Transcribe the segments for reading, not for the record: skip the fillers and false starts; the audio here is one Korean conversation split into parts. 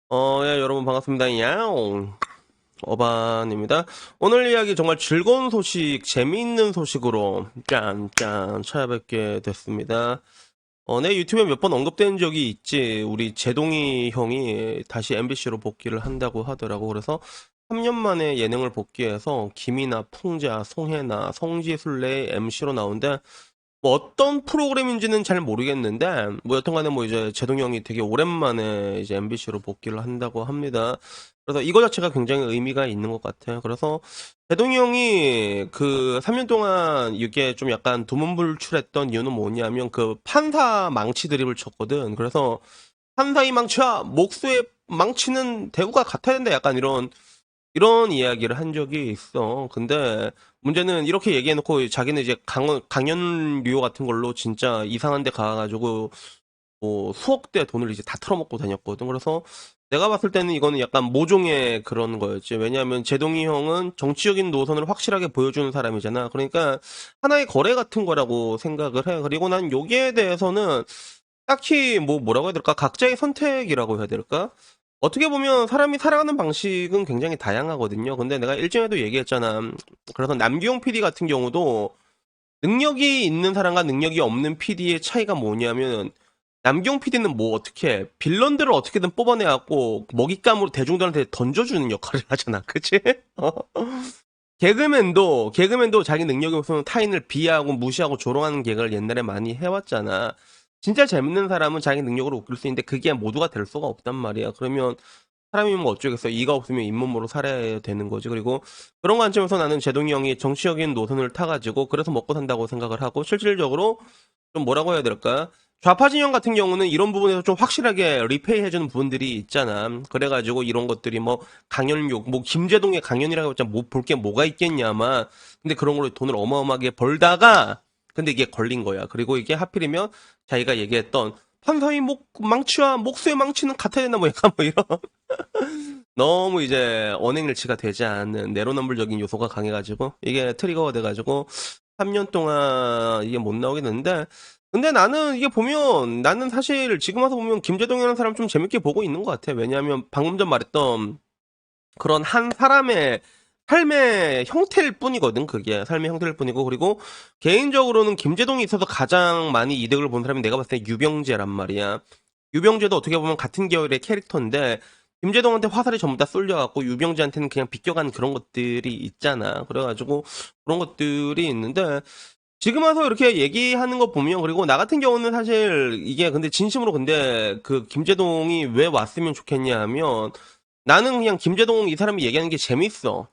예, 여러분 반갑습니다. 야옹. 어반입니다. 오늘 이야기 정말 즐거운 소식, 재미있는 소식으로 짠짠 찾아뵙게 됐습니다. 내 유튜브에 몇 번 언급된 적이 있지. 우리 제동이 형이 다시 MBC로 복귀를 한다고 하더라고. 그래서 3년 만에 예능을 복귀해서 김이나 풍자, 송혜나, 성지순례의 MC로 나오는데 뭐 어떤 프로그램인지는 잘 모르겠는데 뭐 여튼간에 뭐 이제 제동이 형이 되게 오랜만에 이제 MBC로 복귀를 한다고 합니다. 그래서 이거 자체가 굉장히 의미가 있는 것 같아요. 그래서 제동이 형이 그 3년 동안 이게 좀 약간 두문불출했던 이유는 뭐냐면 그 판사 망치 드립을 쳤거든. 그래서 판사의 망치와 목수의 망치는 대우가 같아야 된다. 약간 이런 이야기를 한 적이 있어. 근데 문제는 이렇게 얘기해놓고 자기는 이제 강연료 같은 걸로 진짜 이상한 데 가가지고 뭐 수억 대 돈을 이제 다 털어먹고 다녔거든. 그래서 내가 봤을 때는 이거는 약간 모종의 그런 거였지. 왜냐하면 제동이 형은 정치적인 노선을 확실하게 보여주는 사람이잖아. 그러니까 하나의 거래 같은 거라고 생각을 해. 그리고 난 여기에 대해서는 딱히 뭐 뭐라고 해야 될까? 각자의 선택이라고 해야 될까? 어떻게 보면 사람이 살아가는 방식은 굉장히 다양하거든요. 근데 내가 일전에도 얘기했잖아. 그래서 남기용 PD 같은 경우도 능력이 있는 사람과 능력이 없는 PD의 차이가 뭐냐면 남기용 PD는 뭐 어떻게 해? 빌런들을 어떻게든 뽑아내갖고 먹잇감으로 대중들한테 던져주는 역할을 하잖아. 그치? 어? 개그맨도 자기 능력이 없으면 타인을 비하하고 무시하고 조롱하는 개그를 옛날에 많이 해왔잖아. 진짜 재밌는 사람은 자기 능력으로 웃길 수 있는데 그게 모두가 될 수가 없단 말이야. 그러면 사람이면 뭐 어쩌겠어. 이가 없으면 잇몸으로 살아야 되는 거지. 그리고 그런 관점에서 나는 제동이 형이 정치적인 노선을 타가지고 그래서 먹고 산다고 생각을 하고 실질적으로 좀 뭐라고 해야 될까? 좌파 진영 같은 경우는 이런 부분에서 좀 확실하게 리페이 해주는 부분들이 있잖아. 그래가지고 이런 것들이 뭐 강연욕, 뭐 김제동의 강연이라고 했잖아. 뭐 볼 게 뭐가 있겠냐마. 근데 그런 걸로 돈을 어마어마하게 벌다가 근데 이게 걸린 거야. 그리고 이게 하필이면 자기가 얘기했던 판사의 망치와 목수의 망치는 같아야 된다 뭐 약간 뭐 이런 너무 이제 언행일치가 되지 않는 내로남불적인 요소가 강해가지고 이게 트리거가 돼가지고 3년 동안 이게 못 나오게 됐는데 근데 나는 이게 보면 나는 사실 지금 와서 보면 김재동이라는 사람 좀 재밌게 보고 있는 것 같아. 왜냐하면 방금 전 말했던 그런 한 사람의 삶의 형태일 뿐이거든. 그게 삶의 형태일 뿐이고 그리고 개인적으로는 김재동이 있어서 가장 많이 이득을 본 사람이 내가 봤을 때 유병재란 말이야. 유병재도 어떻게 보면 같은 계열의 캐릭터인데 김재동한테 화살이 전부 다 쏠려갖고 유병재한테는 그냥 비껴간 그런 것들이 있잖아. 그래가지고 그런 것들이 있는데 지금 와서 이렇게 얘기하는 거 보면 그리고 나 같은 경우는 사실 이게 근데 진심으로 근데 그 김재동이 왜 왔으면 좋겠냐 하면 나는 그냥 김재동 이 사람이 얘기하는 게 재밌어.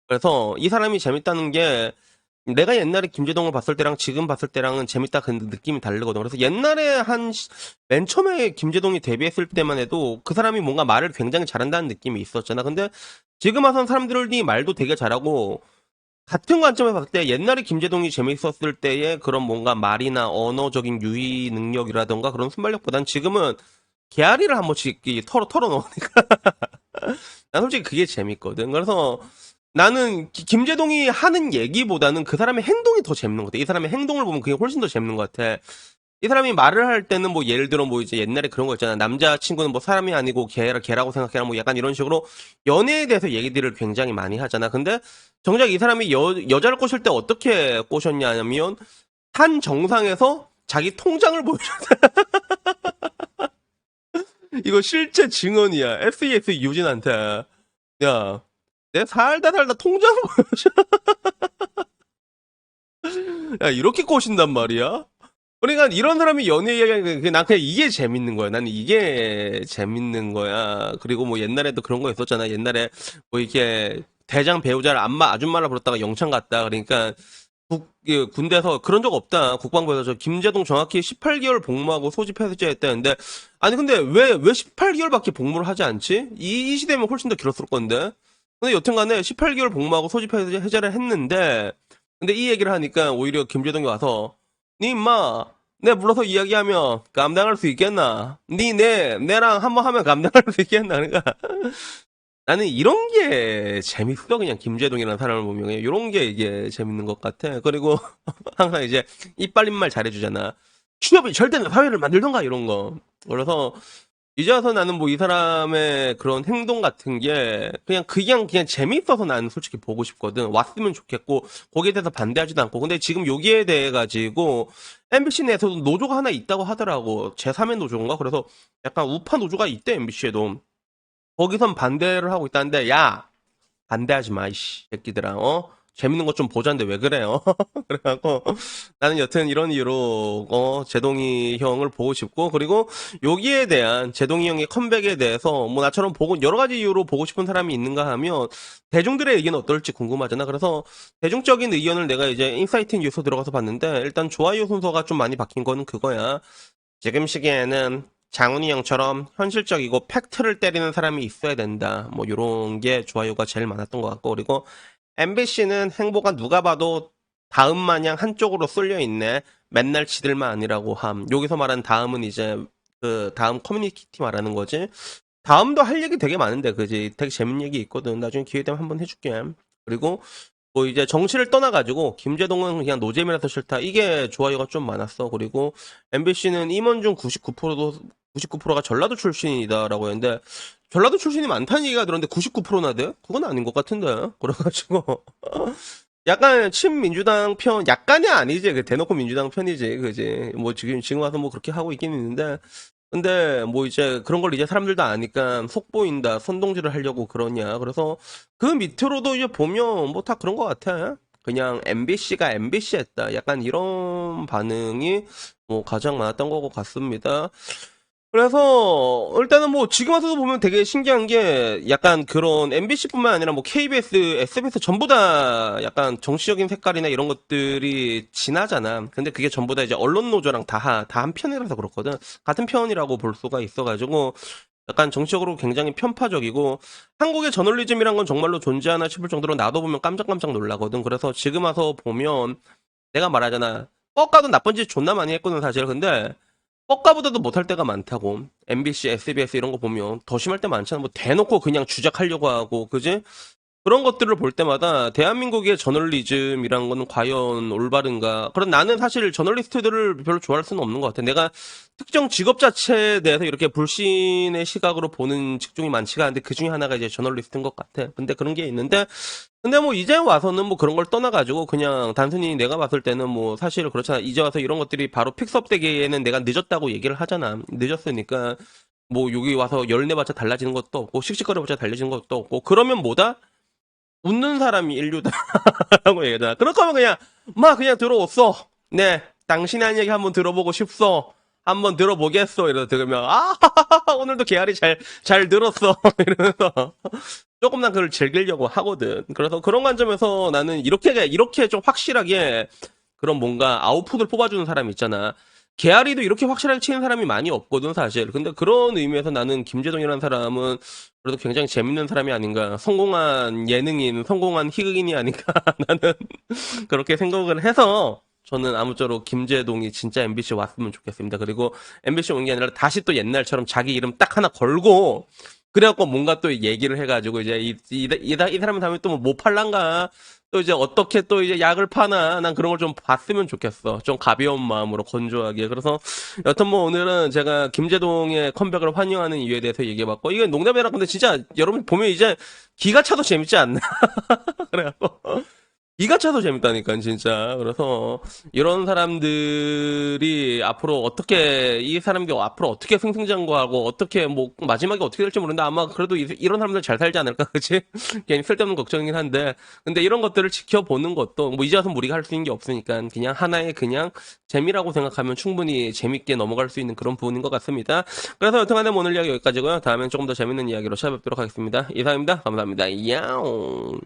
그래서 이 사람이 재밌다는 게 내가 옛날에 김재동을 봤을 때랑 지금 봤을 때랑은 재밌다 그 느낌이 다르거든. 그래서 옛날에 맨 처음에 김재동이 데뷔했을 때만 해도 그 사람이 뭔가 말을 굉장히 잘한다는 느낌이 있었잖아. 근데 지금 와선 사람들이 말도 되게 잘하고 같은 관점에서 봤을 때 옛날에 김재동이 재밌었을 때의 그런 뭔가 말이나 언어적인 유희 능력이라던가 그런 순발력보단 지금은 개아리를 한 번씩 털어놓으니까 난 솔직히 그게 재밌거든. 그래서 나는 김재동이 하는 얘기보다는 그 사람의 행동이 더 재밌는 것 같아. 이 사람의 행동을 보면 그게 훨씬 더 재밌는 것 같아. 이 사람이 말을 할 때는 뭐 예를 들어 뭐 이제 옛날에 그런 거 있잖아. 남자친구는 뭐 사람이 아니고 개라고 생각해라 뭐 약간 이런 식으로 연애에 대해서 얘기들을 굉장히 많이 하잖아. 근데 정작 이 사람이 여자를 꼬실 때 어떻게 꼬셨냐면 한 정상에서 자기 통장을 보여줬다. 이거 실제 증언이야. SES 유진한테. 야, 내 살다 통장을 보여줘. 야, 이렇게 꼬신단 말이야? 그러니까 이런 사람이 연애 이야기하는 난 그냥 이게 재밌는 거야. 나는 이게 재밌는 거야. 그리고 뭐 옛날에도 그런 거 있었잖아. 옛날에 뭐 이렇게 대장 배우자를 아줌마라 불렀다가 영창 갔다. 그러니까 군대에서 그런 적 없다. 국방부에서 저 김재동 정확히 18개월 복무하고 소집 해제했다는데 아니 근데 왜 18개월밖에 복무를 하지 않지? 이 시대면 훨씬 더 길었을 건데. 근데 여튼간에 18개월 복무하고 소집 해제를 했는데 근데 이 얘기를 하니까 오히려 김재동이 와서 니 임마 내 불러서 이야기하면 감당할 수 있겠나? 내랑 한번 하면 감당할 수 있겠나? 그러니까 나는 이런 게 재밌어. 그냥 김재동이라는 사람을 보면 그냥 이런 게 이게 재밌는 것 같아. 그리고 항상 이제 이빨린 말 잘해주잖아. 취업이 절대 사회를 만들던가 이런 거. 그래서 이제 와서 나는 뭐 이 사람의 그런 행동 같은 게 그냥 재밌어서 나는 솔직히 보고 싶거든. 왔으면 좋겠고 거기에 대해서 반대하지도 않고. 근데 지금 여기에 대해 가지고 MBC 내에서도 노조가 하나 있다고 하더라고. 제3의 노조인가? 그래서 약간 우파 노조가 있대 MBC에도. 거기선 반대를 하고 있다는데 야 반대하지 마, 이씨, 새끼들아, 재밌는 것 좀 보자는데 왜 그래요? 그래갖고, 나는 여튼 이런 이유로, 제동이 형을 보고 싶고, 그리고 여기에 대한 제동이 형의 컴백에 대해서, 뭐 나처럼 보고, 여러 가지 이유로 보고 싶은 사람이 있는가 하면, 대중들의 의견은 어떨지 궁금하잖아. 그래서, 대중적인 의견을 내가 이제 인사이트 뉴스 들어가서 봤는데, 일단 좋아요 순서가 좀 많이 바뀐 거는 그거야. 지금 시기에는 장훈이 형처럼 현실적이고 팩트를 때리는 사람이 있어야 된다. 뭐 요런 게 좋아요가 제일 많았던 것 같고 그리고 MBC는 행보가 누가 봐도 다음 마냥 한쪽으로 쏠려 있네. 맨날 지들만 아니라고 함. 여기서 말하는 다음은 이제 그 다음 커뮤니티 말하는 거지. 다음도 할 얘기 되게 많은데 그지? 되게 재밌는 얘기 있거든. 나중에 기회 되면 한번 해줄게. 그리고 뭐 이제 정치를 떠나가지고 김재동은 그냥 노잼이라서 싫다. 이게 좋아요가 좀 많았어. 그리고 MBC는 임원중 99%가 전라도 출신이다라고 했는데 전라도 출신이 많다는 얘기가 들었는데 99%나 돼? 그건 아닌 것 같은데. 그래가지고 약간 친민주당 편 약간이 아니지. 그 대놓고 민주당 편이지. 그지? 뭐 지금 와서 뭐 그렇게 하고 있긴 있는데 근데 뭐 이제 그런 걸 이제 사람들도 아니까 속 보인다, 선동질을 하려고 그러냐. 그래서 그 밑으로도 이제 보면 뭐 다 그런 것 같아. 그냥 MBC가 MBC 했다. 약간 이런 반응이 뭐 가장 많았던 것 같습니다. 그래서 일단은 뭐 지금 와서도 보면 되게 신기한 게 약간 그런 MBC뿐만 아니라 뭐 KBS, SBS 전부 다 약간 정치적인 색깔이나 이런 것들이 진하잖아. 근데 그게 전부 다 이제 언론 노조랑 다 한 편이라서 그렇거든. 같은 편이라고 볼 수가 있어가지고 약간 정치적으로 굉장히 편파적이고 한국의 저널리즘이란 건 정말로 존재하나 싶을 정도로 나도 보면 깜짝깜짝 놀라거든. 그래서 지금 와서 보면 내가 말하잖아. 뻑가도 나쁜 짓 존나 많이 했거든 사실. 근데 뻑가보다도 못할 때가 많다고. MBC, SBS 이런 거 보면 더 심할 때 많잖아. 뭐 대놓고 그냥 주작하려고 하고, 그지? 그런 것들을 볼 때마다 대한민국의 저널리즘이란 거는 과연 올바른가? 그럼 나는 사실 저널리스트들을 별로 좋아할 수는 없는 것 같아. 내가 특정 직업 자체에 대해서 이렇게 불신의 시각으로 보는 직종이 많지가 않은데 그 중에 하나가 이제 저널리스트인 것 같아. 근데 그런 게 있는데 근데 뭐 이제 와서는 뭐 그런 걸 떠나가지고 그냥 단순히 내가 봤을 때는 뭐 사실 그렇잖아. 이제 와서 이런 것들이 바로 픽스업 되기에는 내가 늦었다고 얘기를 하잖아. 늦었으니까 뭐 여기 와서 열내봤자 달라지는 것도 없고 씩씩거려봤자 달라지는 것도 없고 그러면 뭐다? 웃는 사람이 인류다라고 얘기하잖아. 그럴 거면 그냥 막 그냥 들어오소. 네, 당신의 한 얘기 한번 들어보고 싶소. 한번 들어보겠어. 이러서 들으면 오늘도 개알이 잘 들었어. 이러면서 조금 난 그걸 즐기려고 하거든. 그래서 그런 관점에서 나는 이렇게 좀 확실하게 그런 뭔가 아웃풋을 뽑아주는 사람 있잖아. 개아리도 이렇게 확실하게 치는 사람이 많이 없거든, 사실. 근데 그런 의미에서 나는 김재동이라는 사람은 그래도 굉장히 재밌는 사람이 아닌가. 성공한 예능인, 성공한 희극인이 아닌가. 나는 그렇게 생각을 해서 저는 아무쪼록 김재동이 진짜 MBC 왔으면 좋겠습니다. 그리고 MBC 온 게 아니라 다시 또 옛날처럼 자기 이름 딱 하나 걸고 그래갖고 뭔가 또 얘기를 해가지고 이제 이 사람이 다음에 또 뭐 팔란가 또 이제 어떻게 또 이제 약을 파나 난 그런 걸 좀 봤으면 좋겠어. 좀 가벼운 마음으로 건조하게. 그래서 여튼 뭐 오늘은 제가 김재동의 컴백을 환영하는 이유에 대해서 얘기해봤고 이게 농담이라 근데 진짜 여러분 보면 이제 기가 차도 재밌지 않나? 그래갖고 기가 차도 재밌다니까 진짜. 그래서 이런 사람들이 앞으로 어떻게 이 사람들이 앞으로 어떻게 승승장구하고 어떻게 뭐 마지막에 어떻게 될지 모르는데 아마 그래도 이런 사람들 잘 살지 않을까 그치? 괜히 쓸데없는 걱정이긴 한데 근데 이런 것들을 지켜보는 것도 뭐 이제 와서 우리가 할 수 있는 게 없으니까 그냥 하나의 그냥 재미라고 생각하면 충분히 재밌게 넘어갈 수 있는 그런 부분인 것 같습니다. 그래서 여튼간에 오늘 이야기 여기까지고요. 다음엔 조금 더 재밌는 이야기로 찾아뵙도록 하겠습니다. 이상입니다. 감사합니다. 야옹.